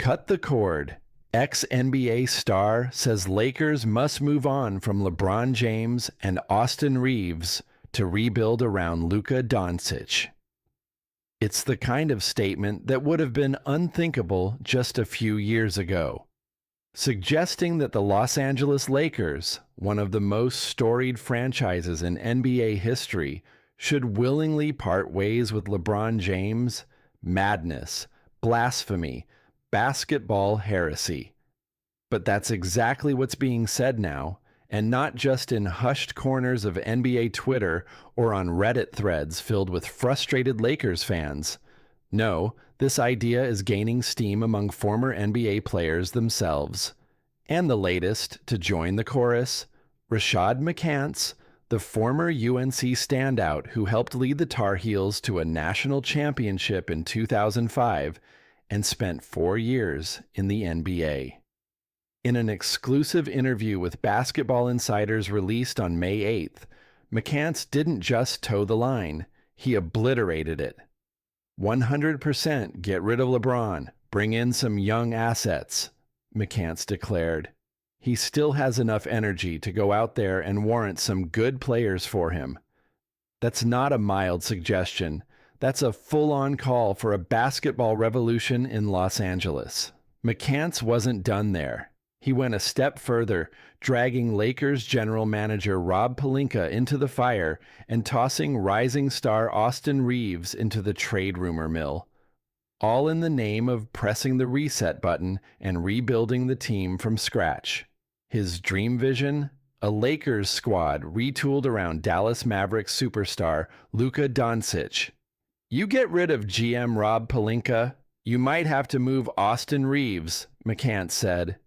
Cut the cord. Ex-NBA star says Lakers must move on from LeBron James and Austin Reaves to rebuild around Luka Doncic. It's the kind of statement that would have been unthinkable just a few years ago, suggesting that the Los Angeles Lakers, one of the most storied franchises in NBA history, should willingly part ways with LeBron James. Madness, blasphemy, basketball heresy. But that's exactly what's being said now, and not just in hushed corners of NBA Twitter or on Reddit threads filled with frustrated Lakers fans. No, this idea is gaining steam among former NBA players themselves. And the latest to join the chorus, Rashad McCants, the former UNC standout who helped lead the Tar Heels to a national championship in 2005 and spent 4 years in the NBA. In an exclusive interview with Basketball Insiders released on May 8th, McCants didn't just toe the line, he obliterated it. 100% get rid of LeBron, bring in some young assets, McCants declared. He still has enough energy to go out there and warrant some good players for him. That's not a mild suggestion. That's a full-on call for a basketball revolution in Los Angeles. McCants wasn't done there. He went a step further, dragging Lakers general manager Rob Pelinka into the fire and tossing rising star Austin Reaves into the trade rumor mill. All in the name of pressing the reset button and rebuilding the team from scratch. His dream vision? A Lakers squad retooled around Dallas Mavericks superstar Luka Doncic. You get rid of GM Rob Pelinka, you might have to move Austin Reaves, McCants said.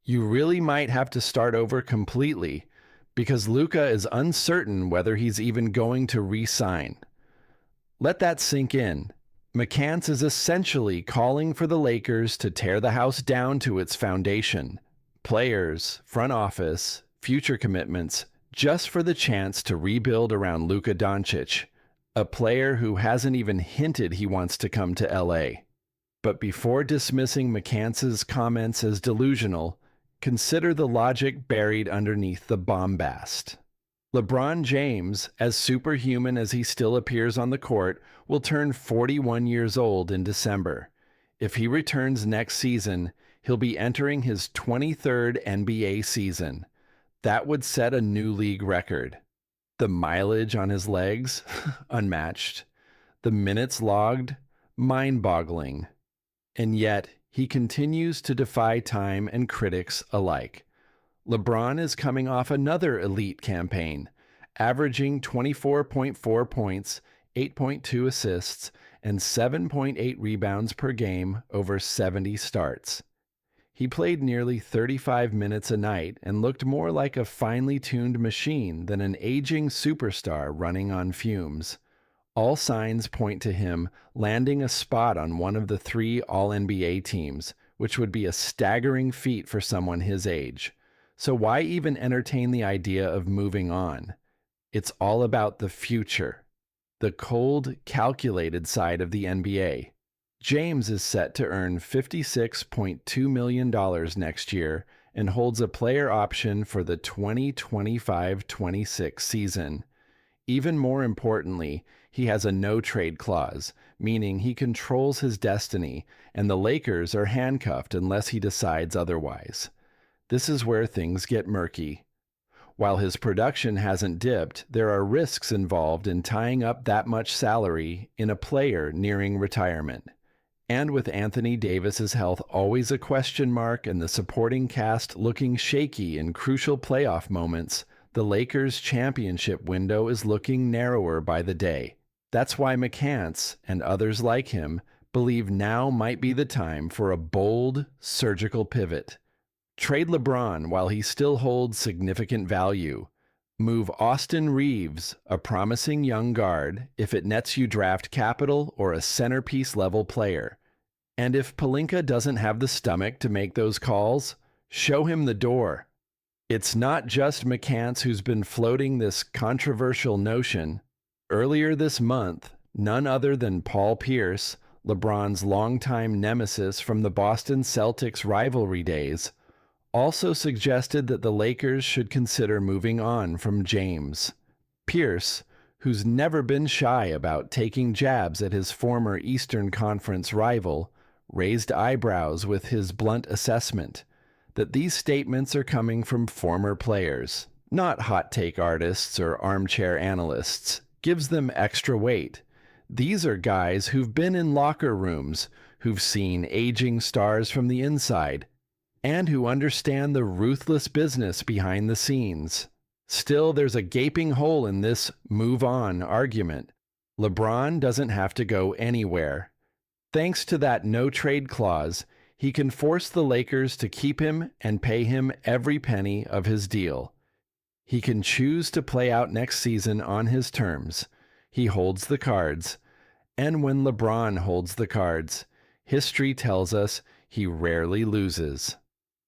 You really might have to start over completely, because Luka is uncertain whether he's even going to re-sign. Let that sink in. McCants is essentially calling for the Lakers to tear the house down to its foundation. Players, front office, future commitments, just for the chance to rebuild around Luka Doncic, a player who hasn't even hinted he wants to come to LA. But before dismissing McCants' comments as delusional, consider the logic buried underneath the bombast. LeBron James, as superhuman as he still appears on the court, will turn 41 years old in December. If he returns next season, he'll be entering his 23rd NBA season. That would set a new league record. The mileage on his legs? Unmatched. The minutes logged? Mind-boggling. And yet, he continues to defy time and critics alike. LeBron is coming off another elite campaign, averaging 24.4 points, 8.2 assists, and 7.8 rebounds per game over 70 starts. He played nearly 35 minutes a night and looked more like a finely tuned machine than an aging superstar running on fumes. All signs point to him landing a spot on one of the 3 All-NBA teams, which would be a staggering feat for someone his age. So why even entertain the idea of moving on? It's all about the future, the cold, calculated side of the NBA. James is set to earn $56.2 million next year and holds a player option for the 2025-26 season. Even more importantly, he has a no-trade clause, meaning he controls his destiny, and the Lakers are handcuffed unless he decides otherwise. This is where things get murky. While his production hasn't dipped, there are risks involved in tying up that much salary in a player nearing retirement. And with Anthony Davis's health always a question mark and the supporting cast looking shaky in crucial playoff moments, the Lakers' championship window is looking narrower by the day. That's why McCants, and others like him, believe now might be the time for a bold, surgical pivot. Trade LeBron while he still holds significant value. Move Austin Reaves, a promising young guard, if it nets you draft capital or a centerpiece-level player. And if Pelinka doesn't have the stomach to make those calls, show him the door. It's not just McCants who's been floating this controversial notion. Earlier this month, none other than Paul Pierce, LeBron's longtime nemesis from the Boston Celtics rivalry days, also suggested that the Lakers should consider moving on from James. Pierce, who's never been shy about taking jabs at his former Eastern Conference rival, raised eyebrows with his blunt assessment that these statements are coming from former players, not hot take artists or armchair analysts. Gives them extra weight. These are guys who've been in locker rooms, who've seen aging stars from the inside, and who understand the ruthless business behind the scenes. Still, there's a gaping hole in this move on argument. LeBron doesn't have to go anywhere. Thanks to that no-trade clause, he can force the Lakers to keep him and pay him every penny of his deal. He can choose to play out next season on his terms. He holds the cards. And when LeBron holds the cards, history tells us he rarely loses.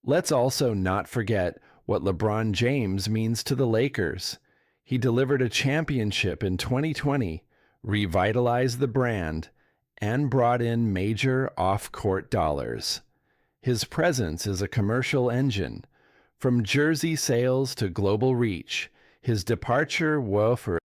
Let's also not forget what LeBron James means to the Lakers. He delivered a championship in 2020, revitalized the brand, and brought in major off-court dollars. His presence is a commercial engine. From jersey sales to global reach, his departure will forever